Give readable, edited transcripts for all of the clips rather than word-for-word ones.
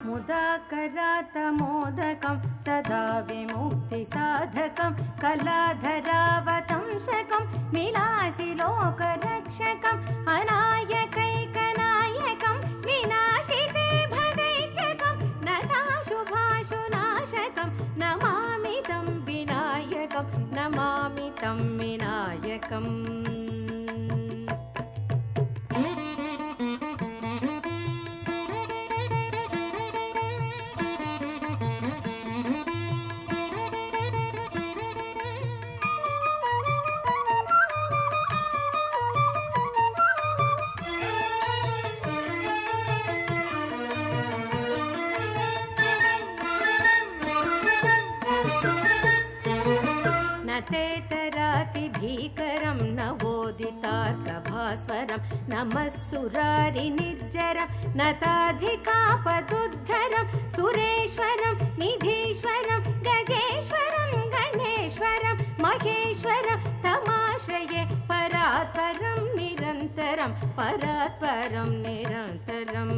मुदाकरातमोदकं सदा विमुक्तिसाधकं कलाधरावतंसकं विलासिलोकरक्षकं अनायकैकनायकं विनाशिते भदैत्यकं नताशुभाशुनाशकं नमामि तं विनायकं नमामि तं विनायकम् भीकरं नवोदितार्कभास्वरं नमः सुरारिनिर्जरं नताधिकापदुद्धरं सुरेश्वरं निधीश्वरं गजेश्वरं गणेश्वरं महेश्वरं तमाश्रये परात्परं निरन्तरं परात्परं निरन्तरम्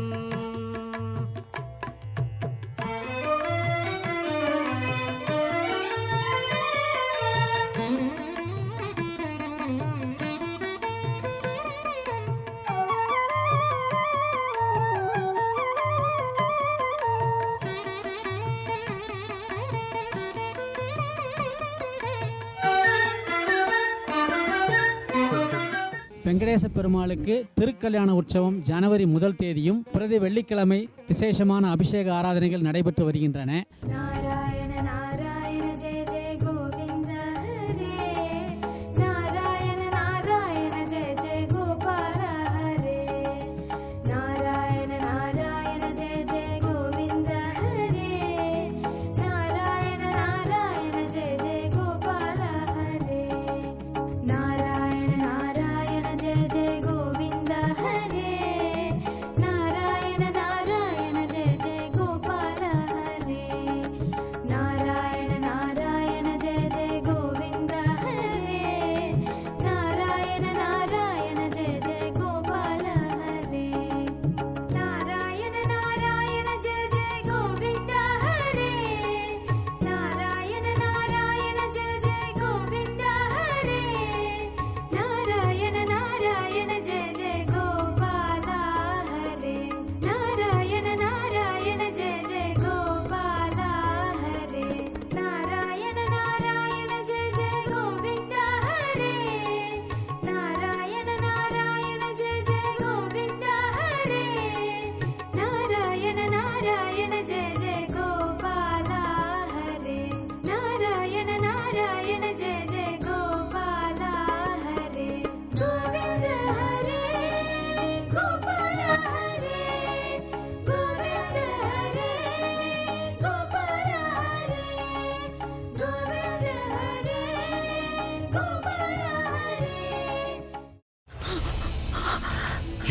வெங்கடேச பெருமாளுக்கு திருக்கல்யாண உற்சவம் ஜனவரி 1 தேதியும் பிரதி வெள்ளிக்கிழமை விசேஷமான அபிஷேக ஆராதனைகள் நடைபெற்று வருகின்றன.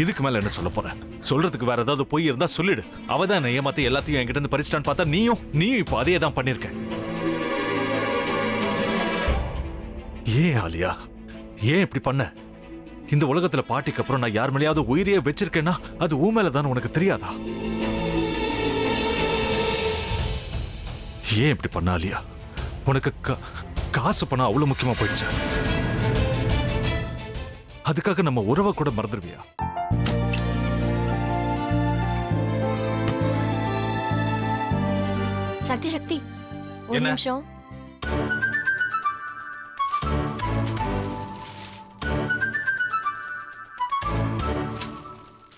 இதுக்கு மேல என்ன சொல்ல போற? சொல்றதுக்கு வேற ஏதாவது போய் இருந்தா சொல்லிடு. அவதான் என்ன ஏமாத்தி எல்லாத்தையும் என்கிட்ட இருந்து பறிச்சிட்டான்னு பார்த்தா நீயும் இப்போ அதே தான் பண்ணிருக்க. ஏன் ஆலியா, ஏன் இப்படி பண்ண? இந்த உலகத்துல பாட்டிக்கு அப்புறம் நான் யார் மேலேயாவது உயிரியே வச்சிருக்கேன்னா அது ஊ மேலதான் உனக்கு தெரியாதா? ஏன் இப்படி பண்ண ஆலியா? உனக்கு காசு பணம் அவ்வளவு முக்கியமா போயிடுச்சு. அதுக்காக நம்ம உறவை கூட மறந்துடுவியா? சக்தி சக்தி ஒரு நிமிஷம்.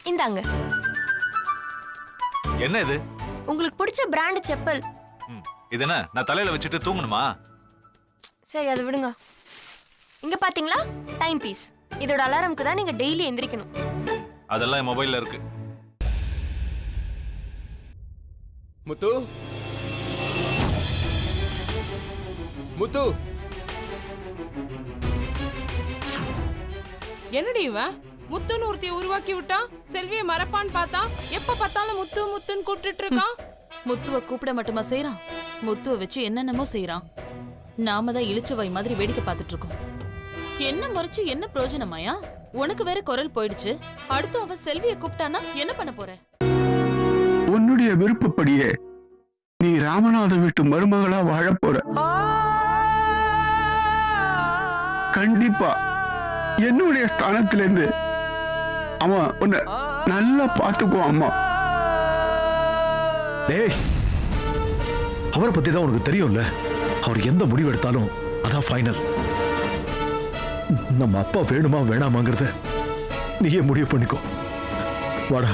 இந்தாங்க. என்ன இது? உங்களுக்கு பிடிச்ச பிராண்ட் செப்பல். இது என்ன நான் தலையில வச்சுட்டு தூங்கணுமா? சரி அது விடுங்க. இங்க பாத்தீங்களா டைம் பீஸ். இதோட அலாரம்க்கு தான் நீங்க டெய்லி எந்திரிக்கணும். அதெல்லாம் மொபைல்ல இருக்கு. முத்து முத்து என்னடி இவன் முத்துன்னு ஒருத்தைய உருவாக்கி விட்டான். செல்வியை மறப்பான்னு பார்த்தா எப்ப பார்த்தாலும் முத்து முத்துன்னு கூப்பிட்டு இருக்கான். முத்துவ கூப்பிட மட்டுமா செய்யறான், முத்துவ வச்சு என்னென்னமோ செய்யறான். நாம தான் இழிச்சவை மாதிரி வேடிக்கை பார்த்துட்டு இருக்கோம். என்ன முறைச்சு என்ன பிரயோஜனமாயா? உனக்கு வேற குரல் போயிடுச்சு. அடுத்து அவ செல்வியை கூப்பிட்டானா என்ன பண்ண போற? உன்னுடைய விருப்பப்படியே நீ ராமநாத வீட்டு மருமகளா வாழப் போற. கண்டிப்பா என்னுடைய ஸ்தானத்திலிருந்து அவன் உன்னை நல்லா பார்த்துக்குவான் அம்மா. டேய், அவரை பத்தி தான் உனக்கு தெரியும்ல. அவர் எந்த முடிவு எடுத்தாலும் அதான் ஃபைனல். நம்ம அப்பா வேணுமா வேணாமாங்கிறத நீயே முடிவு பண்ணிக்கோ. வாடா.